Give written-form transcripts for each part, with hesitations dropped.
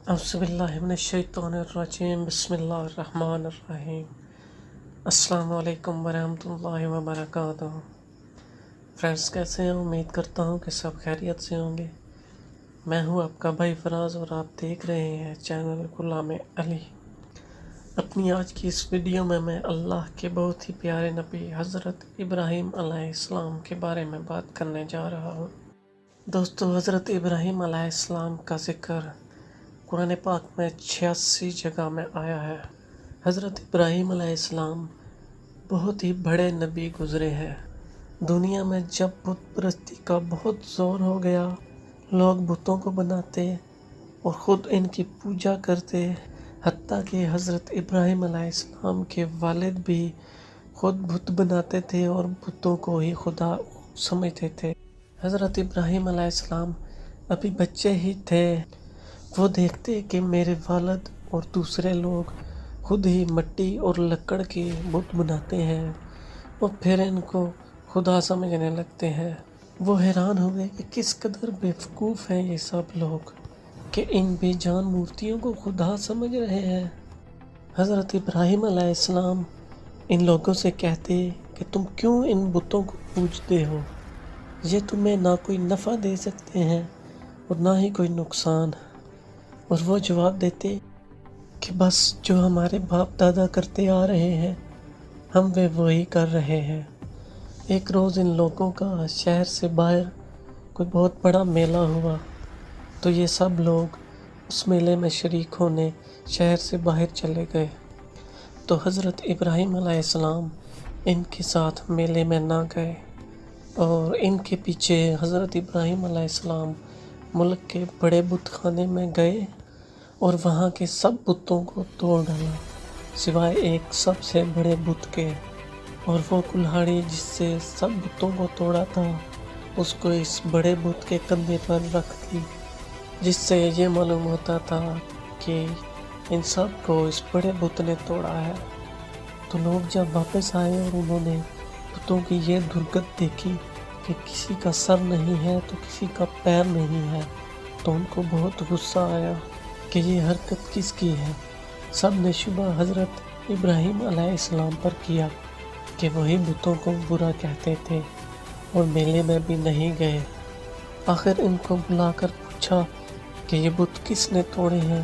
اعوذ باللہ من الشیطان الرجیم بسم اللہ الرحمن الرحیم السلام علیکم ورحمۃ اللہ وبرکاتہ۔ فرینڈس کیسے ہیں؟ امید کرتا ہوں کہ سب خیریت سے ہوں گے۔ میں ہوں آپ کا بھائی فراز اور آپ دیکھ رہے ہیں چینل غلام علی۔ اپنی آج کی اس ویڈیو میں اللہ کے بہت ہی پیارے نبی حضرت ابراہیم علیہ السلام کے بارے میں بات کرنے جا رہا ہوں۔ دوستو، حضرت ابراہیم علیہ السلام کا ذکر قرآن پاک میں 86 جگہ میں آیا ہے۔ حضرت ابراہیم علیہ السلام بہت ہی بڑے نبی گزرے ہیں۔ دنیا میں جب بت پرستی کا بہت زور ہو گیا، لوگ بتوں کو بناتے اور خود ان کی پوجا کرتے، حتیٰ کہ حضرت ابراہیم علیہ السلام کے والد بھی خود بت بناتے تھے اور بتوں کو ہی خدا سمجھتے تھے۔ حضرت ابراہیم علیہ السلام ابھی بچے ہی تھے، وہ دیکھتے کہ میرے والد اور دوسرے لوگ خود ہی مٹی اور لکڑ کے بت بناتے ہیں اور پھر ان کو خدا سمجھنے لگتے ہیں۔ وہ حیران ہوئے کہ کس قدر بیوقوف ہیں یہ سب لوگ کہ ان بے جان مورتیوں کو خدا سمجھ رہے ہیں۔ حضرت ابراہیم علیہ السلام ان لوگوں سے کہتے کہ تم کیوں ان بتوں کو پوجتے ہو؟ یہ تمہیں نہ کوئی نفع دے سکتے ہیں اور نہ ہی کوئی نقصان۔ اور وہ جواب دیتے کہ بس جو ہمارے باپ دادا کرتے آ رہے ہیں ہم وہی کر رہے ہیں۔ ایک روز ان لوگوں کا شہر سے باہر کوئی بہت بڑا میلہ ہوا، تو یہ سب لوگ اس میلے میں شریک ہونے شہر سے باہر چلے گئے، تو حضرت ابراہیم علیہ السلام ان کے ساتھ میلے میں نہ گئے، اور ان کے پیچھے حضرت ابراہیم علیہ السلام ملک کے بڑے بت خانے میں گئے اور وہاں کے سب بتوں کو توڑ ڈالا سوائے ایک سب سے بڑے بت کے، اور وہ کلہاڑی جس سے سب بتوں کو توڑا تھا اس کو اس بڑے بت کے کندھے پر رکھ دی، جس سے یہ معلوم ہوتا تھا کہ ان سب کو اس بڑے بت نے توڑا ہے۔ تو لوگ جب واپس آئے اور انہوں نے بتوں کی یہ درگت دیکھی کہ کسی کا سر نہیں ہے تو کسی کا پیر نہیں ہے، تو ان کو بہت غصہ آیا کہ یہ حرکت کس کی ہے۔ سب نے شبہ حضرت ابراہیم علیہ السلام پر کیا کہ وہی بتوں کو برا کہتے تھے اور میلے میں بھی نہیں گئے۔ آخر ان کو بلا کر پوچھا کہ یہ بت کس نے توڑے ہیں،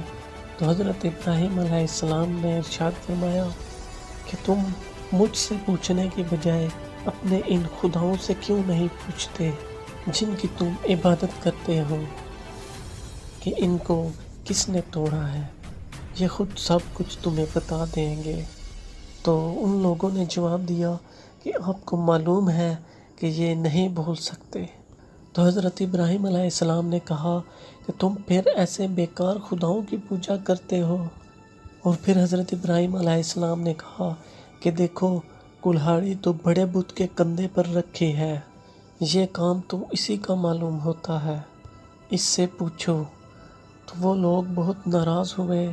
تو حضرت ابراہیم علیہ السلام نے ارشاد فرمایا کہ تم مجھ سے پوچھنے کی بجائے اپنے ان خداؤں سے کیوں نہیں پوچھتے جن کی تم عبادت کرتے ہو کہ ان کو کس نے توڑا ہے، یہ خود سب کچھ تمہیں بتا دیں گے۔ تو ان لوگوں نے جواب دیا کہ آپ کو معلوم ہے کہ یہ نہیں بول سکتے۔ تو حضرت ابراہیم علیہ السلام نے کہا کہ تم پھر ایسے بیکار خداؤں کی پوجا کرتے ہو؟ اور پھر حضرت ابراہیم علیہ السلام نے کہا کہ دیکھو، کلہاڑی تو بڑے بت کے کندھے پر رکھی ہے، یہ کام تو اسی کا معلوم ہوتا ہے، اس سے پوچھو۔ تو وہ لوگ بہت ناراض ہوئے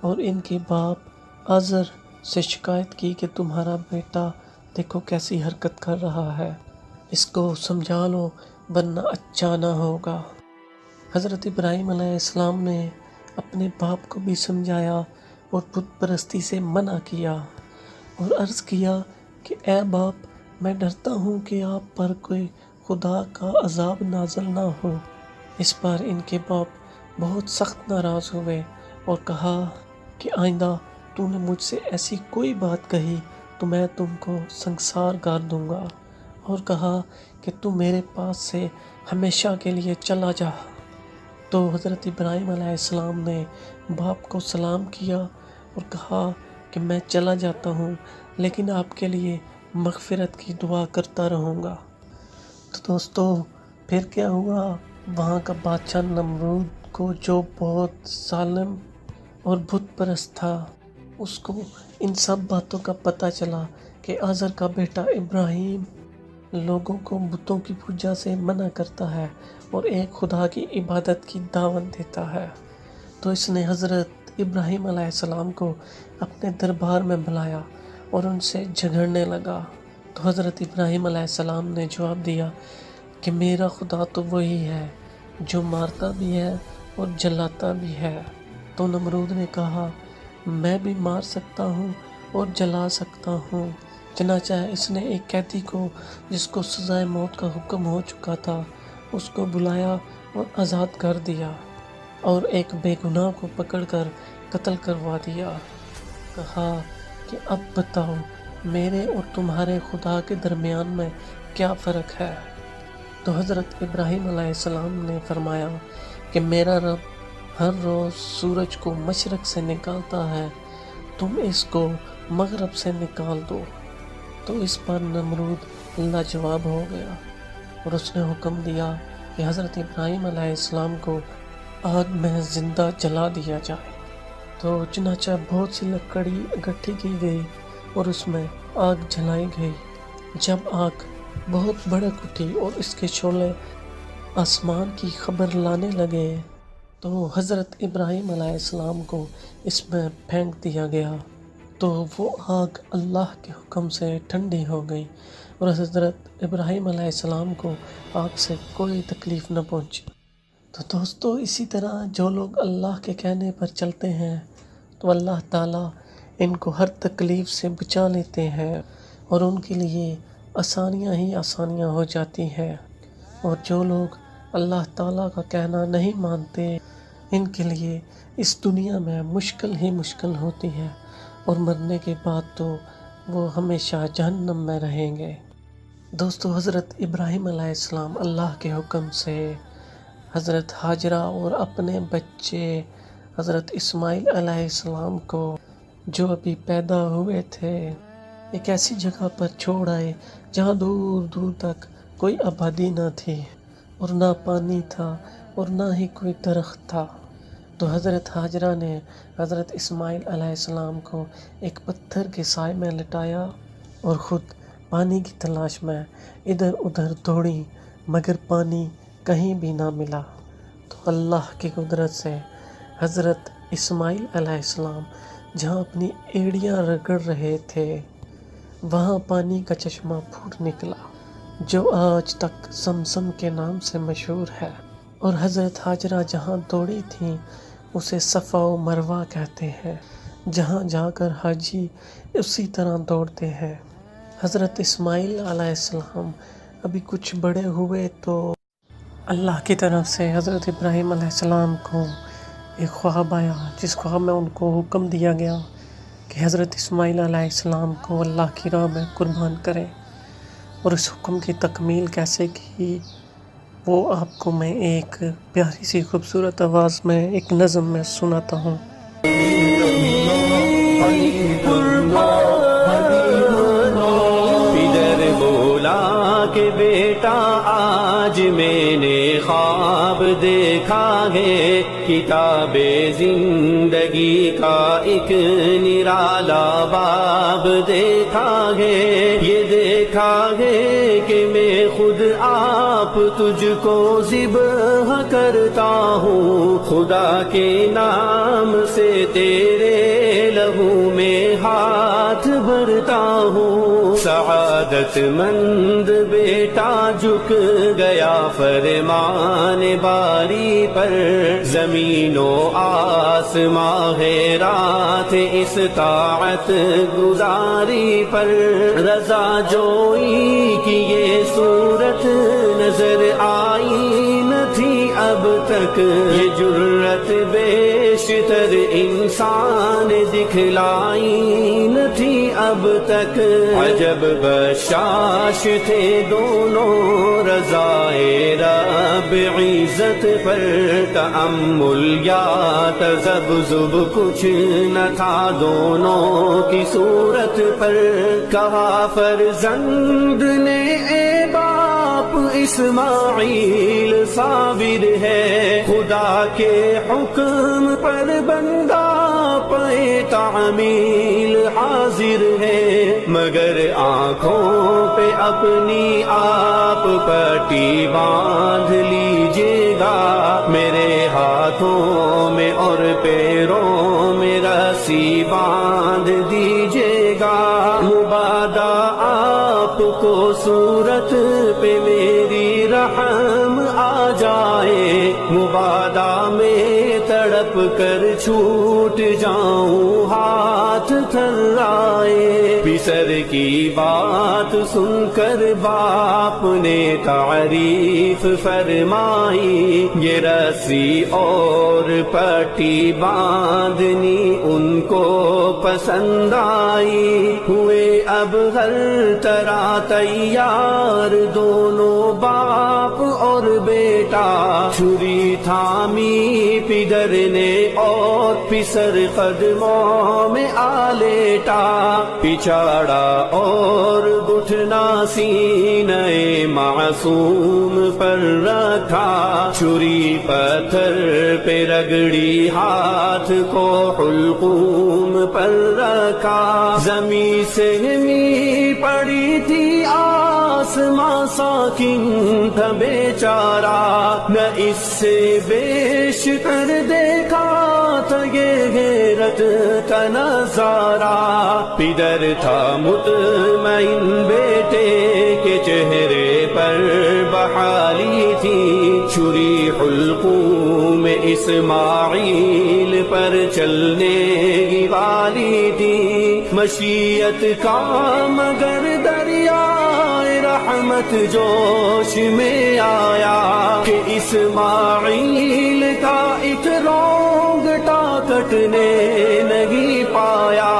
اور ان کے باپ آزر سے شکایت کی کہ تمہارا بیٹا دیکھو کیسی حرکت کر رہا ہے، اس کو سمجھا لو ورنہ اچھا نہ ہوگا۔ حضرت ابراہیم علیہ السلام نے اپنے باپ کو بھی سمجھایا اور بت پرستی سے منع کیا اور عرض کیا کہ اے باپ، میں ڈرتا ہوں کہ آپ پر کوئی خدا کا عذاب نازل نہ ہو۔ اس پر ان کے باپ بہت سخت ناراض ہوئے اور کہا کہ آئندہ تو نے مجھ سے ایسی کوئی بات کہی تو میں تم کو سنگسار کر دوں گا، اور کہا کہ تو میرے پاس سے ہمیشہ کے لیے چلا جا۔ تو حضرت ابراہیم علیہ السلام نے باپ کو سلام کیا اور کہا کہ میں چلا جاتا ہوں، لیکن آپ کے لیے مغفرت کی دعا کرتا رہوں گا۔ تو دوستو، پھر کیا ہوا؟ وہاں کا بادشاہ نمرود کو، جو بہت ظالم اور بت پرست تھا، اس کو ان سب باتوں کا پتہ چلا کہ آزر کا بیٹا ابراہیم لوگوں کو بتوں کی پوجا سے منع کرتا ہے اور ایک خدا کی عبادت کی دعوت دیتا ہے۔ تو اس نے حضرت ابراہیم علیہ السلام کو اپنے دربار میں بلایا اور ان سے جھگڑنے لگا۔ تو حضرت ابراہیم علیہ السلام نے جواب دیا کہ میرا خدا تو وہی ہے جو مارتا بھی ہے اور جلاتا بھی ہے، تو نمرود نے کہا میں بھی مار سکتا ہوں اور جلا سکتا ہوں۔ چنانچہ اس نے ایک قیدی کو جس کو سزائے موت کا حکم ہو چکا تھا اس کو بلایا اور آزاد کر دیا، اور ایک بے گناہ کو پکڑ کر قتل کروا دیا۔ کہا کہ اب بتاؤ میرے اور تمہارے خدا کے درمیان میں کیا فرق ہے؟ تو حضرت ابراہیم علیہ السلام نے فرمایا کہ میرا رب ہر روز سورج کو مشرق سے نکالتا ہے، تم اس کو مغرب سے نکال دو۔ تو اس پر نمرود لاجواب ہو گیا اور اس نے حکم دیا کہ حضرت ابراہیم علیہ السلام کو آگ میں زندہ جلا دیا جائے۔ تو چنانچہ بہت سی لکڑی اکٹھی کی گئی اور اس میں آگ جلائی گئی۔ جب آگ بہت بھڑک اٹھی اور اس کے شعلے آسمان کی خبر لانے لگے تو حضرت ابراہیم علیہ السلام کو اس میں پھینک دیا گیا، تو وہ آگ اللہ کے حکم سے ٹھنڈی ہو گئی اور حضرت ابراہیم علیہ السلام کو آگ سے کوئی تکلیف نہ پہنچی۔ تو دوستو اسی طرح جو لوگ اللہ کے کہنے پر چلتے ہیں تو اللہ تعالیٰ ان کو ہر تکلیف سے بچا لیتے ہیں اور ان کے لیے آسانیاں ہی آسانیاں ہو جاتی ہیں، اور جو لوگ اللہ تعالیٰ کا کہنا نہیں مانتے ان کے لیے اس دنیا میں مشکل ہی مشکل ہوتی ہے، اور مرنے کے بعد تو وہ ہمیشہ جہنم میں رہیں گے۔ دوستو حضرت ابراہیم علیہ السلام اللہ کے حکم سے حضرت ہاجرہ اور اپنے بچے حضرت اسماعیل علیہ السلام کو جو ابھی پیدا ہوئے تھے ایک ایسی جگہ پر چھوڑ آئے جہاں دور دور تک کوئی آبادی نہ تھی اور نہ پانی تھا اور نہ ہی کوئی درخت تھا۔ تو حضرت ہاجرہ نے حضرت اسماعیل علیہ السلام کو ایک پتھر کے سائے میں لٹایا اور خود پانی کی تلاش میں ادھر ادھر دوڑی، مگر پانی کہیں بھی نہ ملا۔ تو اللہ کی قدرت سے حضرت اسماعیل علیہ السلام جہاں اپنی ایڑیاں رگڑ رہے تھے وہاں پانی کا چشمہ پھوٹ نکلا جو آج تک زمزم کے نام سے مشہور ہے، اور حضرت ہاجرہ جہاں دوڑی تھیں اسے صفا و مروہ کہتے ہیں، جہاں جا کر حاجی اسی طرح دوڑتے ہیں۔ حضرت اسماعیل علیہ السلام ابھی کچھ بڑے ہوئے تو اللہ کی طرف سے حضرت ابراہیم علیہ السلام کو ایک خواب آیا، جس خواب میں ان کو حکم دیا گیا کہ حضرت اسماعیل علیہ السلام کو اللہ کی راہ میں قربان کریں، اور اس حکم کی تکمیل کیسے کی وہ آپ کو میں ایک پیاری سی خوبصورت آواز میں ایک نظم میں سناتا ہوں۔ ادھر بولا کہ بیٹا آج میں نے خواب دیکھا ہے، کتاب زندگی کا ایک نرالا باب دیکھا ہے، یہ دیکھا ہے کہ میں خود آپ تجھ کو ذبح کرتا ہوں، خدا کے نام سے تیرے لہو میں ہاتھ بھرتا ہوں، سعادت مند بیٹا جھک گیا فرمان باری پر، زمین و آسمان ہے رات اس طاعت گزاری پر، رضا جوئی کی یہ صورت نظر آئی نہ تھی اب تک، یہ جرت بیشتر انسان دکھلائی نہ تھی اب تک، عجب بشاش تھے دونوں رضائے رب عزت پر، تأمل یا تذبذب کچھ نہ تھا دونوں کی صورت پر، کہا فرزند نے اے باپ اسماعیل صابر ہے، خدا کے حکم پر بندہ پہ تعمیل حاضر ہے، مگر آنکھوں پہ اپنی آپ پٹی باندھ لیجیے گا، میرے ہاتھوں میں اور پیروں میں رسی باندھ دیجیے گا، مبادا آپ کو صورت پہ میری رحم آ جائے، مبادا میں تڑپ کر چھوٹ جاؤں ہاتھ تھرائے. پسر کی بات سن کر باپ نے تعریف فرمائی. یہ رسی اور پٹی باندھنی ان کو پسند آئی. ہوئے اب ہر طرح تیار دونوں باپ اور بیٹا. چھری تھامی پدر نے اور پسر قدموں میں آ لیٹا. پچھاڑا اور گھٹنا سینہ معصوم پر رکھا. چھری پتھر پہ رگڑی ہاتھ کو حلقوم پر رکھا. زمیں سے می پڑی تھی آسماں ساکن تھا بیچارہ. نہ اس سے بیش کر دیکھا تھا یہ غیرت کا نظارہ. پدر تھا مطمئن بیٹے کے چہرے پر بحالی تھی. چھری حلقوم میں اسماعیل پر چلنے والی تھی. مشیت کا مگر دریائے رحمت جوش میں آیا کہ اسماعیل کا ایک رونگٹا کٹنے نہیں پایا.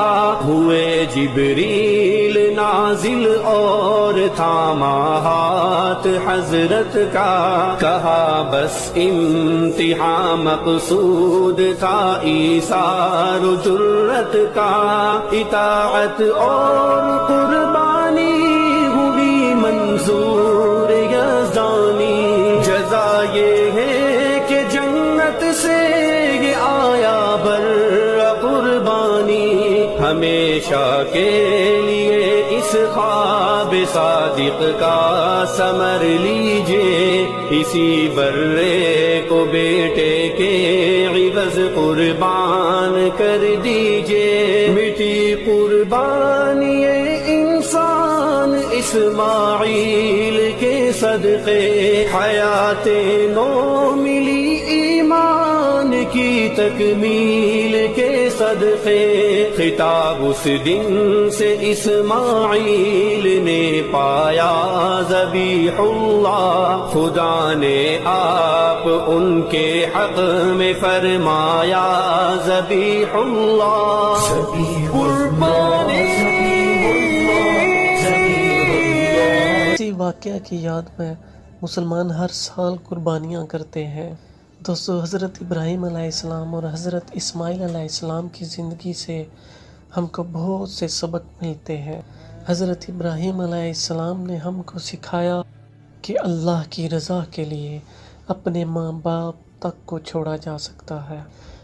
ہوئے جبریل نازل اور تھاما ہاتھ حضرت کا. کہا بس انتہا مقصود تھا ایثار و جرت کا. اطاعت اور قربانی ہوئی منظور یزدانی. جزا یہ ہے کہ جنت سے یہ آیا بر قربانی. ہمیشہ کے لیے اس خواب صادق کا ثمر لیجئے. اسی برے کو بیٹے کے عوض قربان کر دیجئے. مٹی قربانی انسان اسماعیل کے صدقے. حیات نو ملی ایمان کی تکمیل کے صدقے. خطاب اس دن سے اسماعیل نے پایا ذبیح اللہ. خدا نے آپ ان کے حق میں فرمایا ذبیح اللہ. اسی واقعہ کی یاد میں مسلمان ہر سال قربانیاں کرتے ہیں. دوستو، حضرت ابراہیم علیہ السلام اور حضرت اسماعیل علیہ السلام کی زندگی سے ہم کو بہت سے سبق ملتے ہیں. حضرت ابراہیم علیہ السلام نے ہم کو سکھایا کہ اللہ کی رضا کے لیے اپنے ماں باپ تک کو چھوڑا جا سکتا ہے.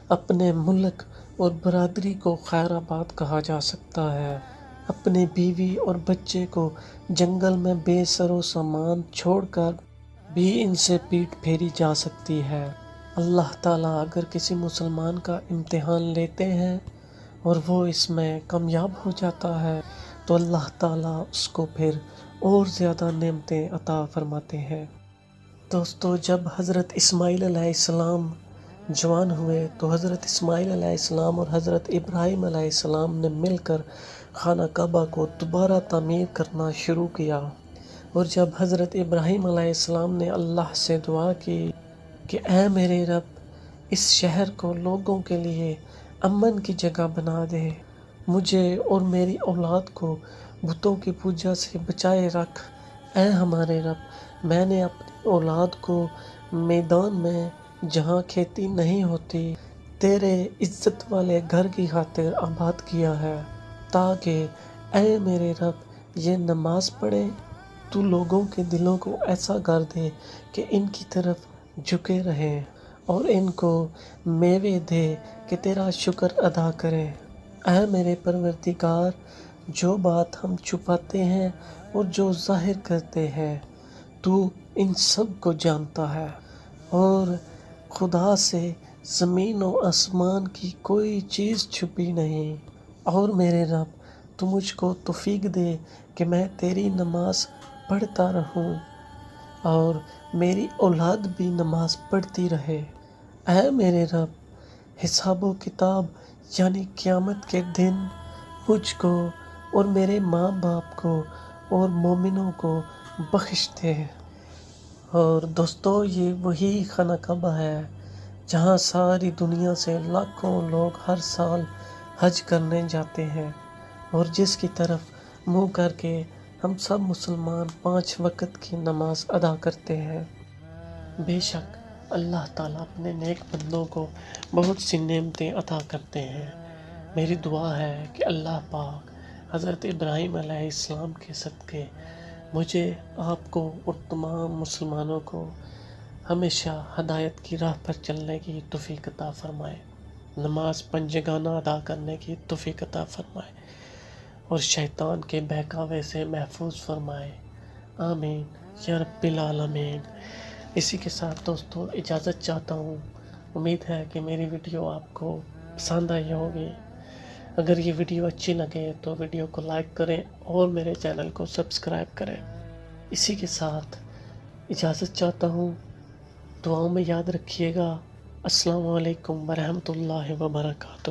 اپنے ملک اور برادری کو خیر آباد کہا جا سکتا ہے. اپنے بیوی اور بچے کو جنگل میں بے سر و سامان چھوڑ کر بھی ان سے پیٹ پھیری جا سکتی ہے. اللہ تعالیٰ اگر کسی مسلمان کا امتحان لیتے ہیں اور وہ اس میں کامیاب ہو جاتا ہے تو اللہ تعالیٰ اس کو پھر اور زیادہ نعمتیں عطا فرماتے ہیں. دوستو، جب حضرت اسماعیل علیہ السلام جوان ہوئے تو حضرت اسماعیل علیہ السلام اور حضرت ابراہیم علیہ السلام نے مل کر خانہ کعبہ کو دوبارہ تعمیر کرنا شروع کیا. اور جب حضرت ابراہیم علیہ السلام نے اللہ سے دعا کی کہ اے میرے رب، اس شہر کو لوگوں کے لیے امن کی جگہ بنا دے، مجھے اور میری اولاد کو بتوں کی پوجا سے بچائے رکھ. اے ہمارے رب، میں نے اپنی اولاد کو میدان میں جہاں کھیتی نہیں ہوتی تیرے عزت والے گھر کی خاطر آباد کیا ہے، تاکہ اے میرے رب یہ نماز پڑھے. تو لوگوں کے دلوں کو ایسا کر دے کہ ان کی طرف جھکے رہیں اور ان کو میوے دے کہ تیرا شکر ادا کریں. اے میرے پروردگار، جو بات ہم چھپاتے ہیں اور جو ظاہر کرتے ہیں تو ان سب کو جانتا ہے، اور خدا سے زمین و آسمان کی کوئی چیز چھپی نہیں. اور میرے رب، تو مجھ کو توفیق دے کہ میں تیری نماز پڑھتا رہوں اور میری اولاد بھی نماز پڑھتی رہے. اے میرے رب، حساب و کتاب یعنی قیامت کے دن مجھ کو اور میرے ماں باپ کو اور مومنوں کو بخش دے۔ اور دوستو یہ وہی خانہ کعبہ ہے جہاں ساری دنیا سے لاکھوں لوگ ہر سال حج کرنے جاتے ہیں، اور جس کی طرف منہ کر کے ہم سب مسلمان 5 وقت کی نماز ادا کرتے ہیں۔ بے شک اللہ تعالیٰ اپنے نیک بندوں کو بہت سی نعمتیں عطا کرتے ہیں۔ میری دعا ہے کہ اللہ پاک حضرت ابراہیم علیہ السلام کے صدقے مجھے، آپ کو اور تمام مسلمانوں کو ہمیشہ ہدایت کی راہ پر چلنے کی توفیق عطا فرمائے، نماز پنجگانہ ادا کرنے کی توفیق عطا فرمائے، اور شیطان کے بہکاوے سے محفوظ فرمائے۔ آمین یا رب العالمین۔ اسی کے ساتھ دوستو اجازت چاہتا ہوں۔ امید ہے کہ میری ویڈیو آپ کو پسند آئی ہوگی۔ اگر یہ ویڈیو اچھی لگے تو ویڈیو کو لائک کریں اور میرے چینل کو سبسکرائب کریں۔ اسی کے ساتھ اجازت چاہتا ہوں، دعاؤں میں یاد رکھیے گا۔ السلام علیکم ورحمۃ اللہ وبرکاتہ۔